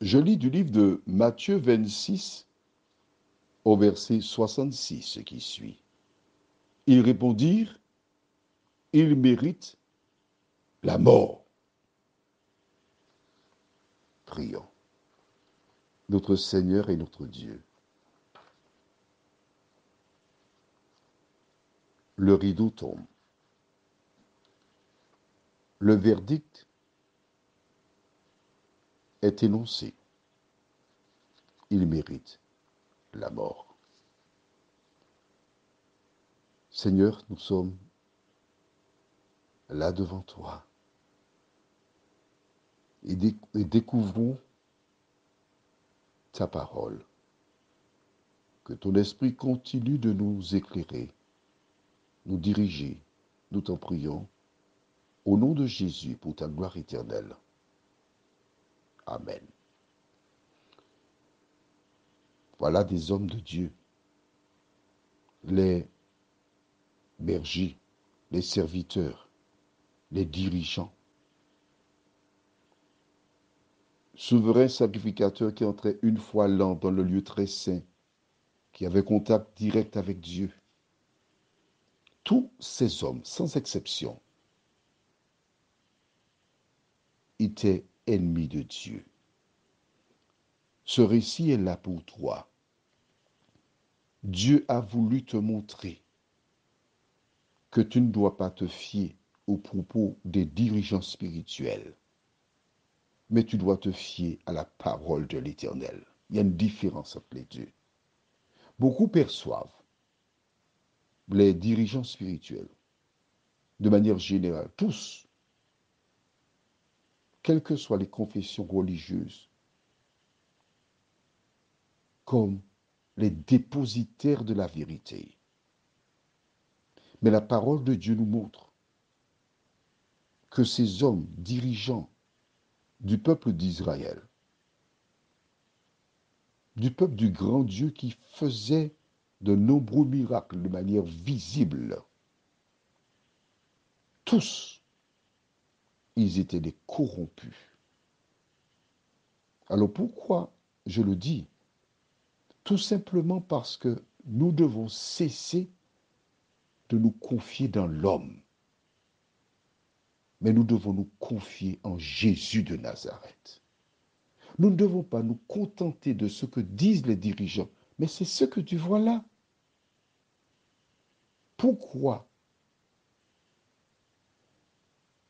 Je lis du livre de Matthieu 26 au verset 66, ce qui suit. Ils répondirent, il mérite la mort. Prions. Notre Seigneur et notre Dieu, le rideau tombe. Le verdict est énoncé. Il mérite la mort. Seigneur, nous sommes là devant toi et découvrons ta parole. Que ton esprit continue de nous éclairer, nous diriger. Nous t'en prions au nom de Jésus pour ta gloire éternelle. Amen. Voilà des hommes de Dieu, les bergers, les serviteurs, les dirigeants, souverains sacrificateurs qui entraient une fois l'an dans le lieu très saint, qui avaient contact direct avec Dieu. Tous ces hommes, sans exception, étaient ennemis de Dieu. Ce récit est là pour toi. Dieu a voulu te montrer que tu ne dois pas te fier aux propos des dirigeants spirituels, mais tu dois te fier à la parole de l'Éternel. Il y a une différence entre les deux. Beaucoup perçoivent les dirigeants spirituels, de manière générale, tous, quelles que soient les confessions religieuses, comme les dépositaires de la vérité. Mais la parole de Dieu nous montre que ces hommes dirigeants du peuple d'Israël, du peuple du grand Dieu qui faisait de nombreux miracles de manière visible, tous, ils étaient des corrompus. Alors pourquoi je le dis? Tout simplement parce que nous devons cesser de nous confier dans l'homme, mais nous devons nous confier en Jésus de Nazareth. Nous ne devons pas nous contenter de ce que disent les dirigeants, mais c'est ce que tu vois là. Pourquoi?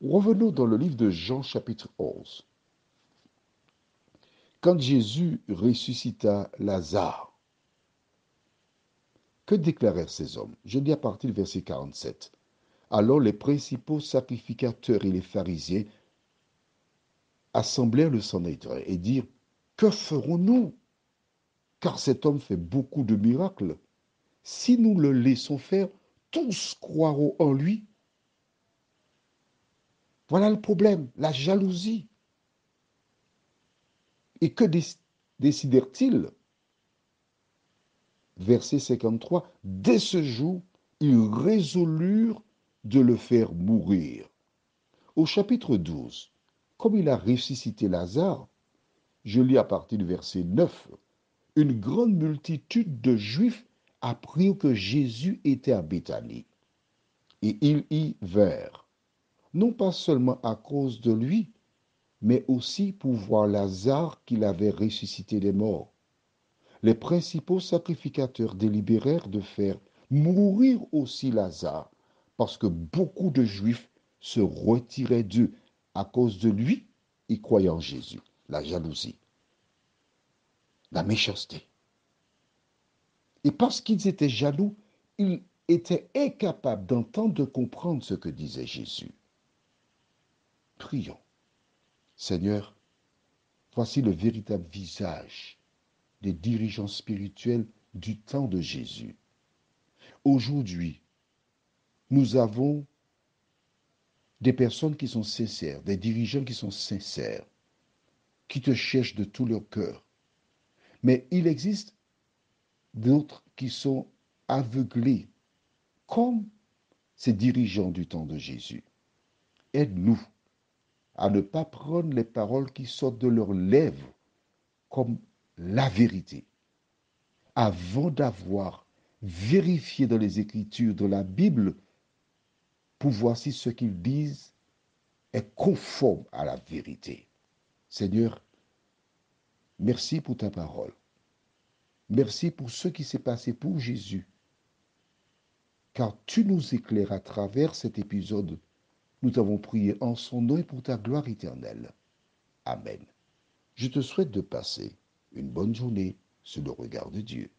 Revenons dans le livre de Jean chapitre 11. Quand Jésus ressuscita Lazare, que déclarèrent ces hommes? Je lis à partir du verset 47. Alors les principaux sacrificateurs et les pharisiens assemblèrent le Sanhédrin et dirent, que ferons-nous? Car cet homme fait beaucoup de miracles. Si nous le laissons faire, tous croiront en lui. Voilà le problème, la jalousie. Et que décidèrent-ils? Verset 53. Dès ce jour, ils résolurent de le faire mourir. Au chapitre 12, comme il a ressuscité Lazare, je lis à partir du verset 9, une grande multitude de Juifs apprirent que Jésus était à Béthanie. Et ils y vinrent, non pas seulement à cause de lui, mais aussi pour voir Lazare qu'il avait ressuscité des morts. Les principaux sacrificateurs délibérèrent de faire mourir aussi Lazare, parce que beaucoup de Juifs se retiraient d'eux à cause de lui et croyaient en Jésus. La jalousie, la méchanceté. Et parce qu'ils étaient jaloux, ils étaient incapables d'entendre, de comprendre ce que disait Jésus. Prions. Seigneur, voici le véritable visage des dirigeants spirituels du temps de Jésus. Aujourd'hui, nous avons des personnes qui sont sincères, des dirigeants qui sont sincères, qui te cherchent de tout leur cœur. Mais il existe d'autres qui sont aveuglés, comme ces dirigeants du temps de Jésus. Aide-nous à ne pas prendre les paroles qui sortent de leurs lèvres comme la vérité, avant d'avoir vérifié dans les Écritures, dans la Bible, pour voir si ce qu'ils disent est conforme à la vérité. Seigneur, merci pour ta parole. Merci pour ce qui s'est passé pour Jésus, car tu nous éclaires à travers cet épisode. Nous t'avons prié en son nom et pour ta gloire éternelle. Amen. Je te souhaite de passer une bonne journée sous le regard de Dieu.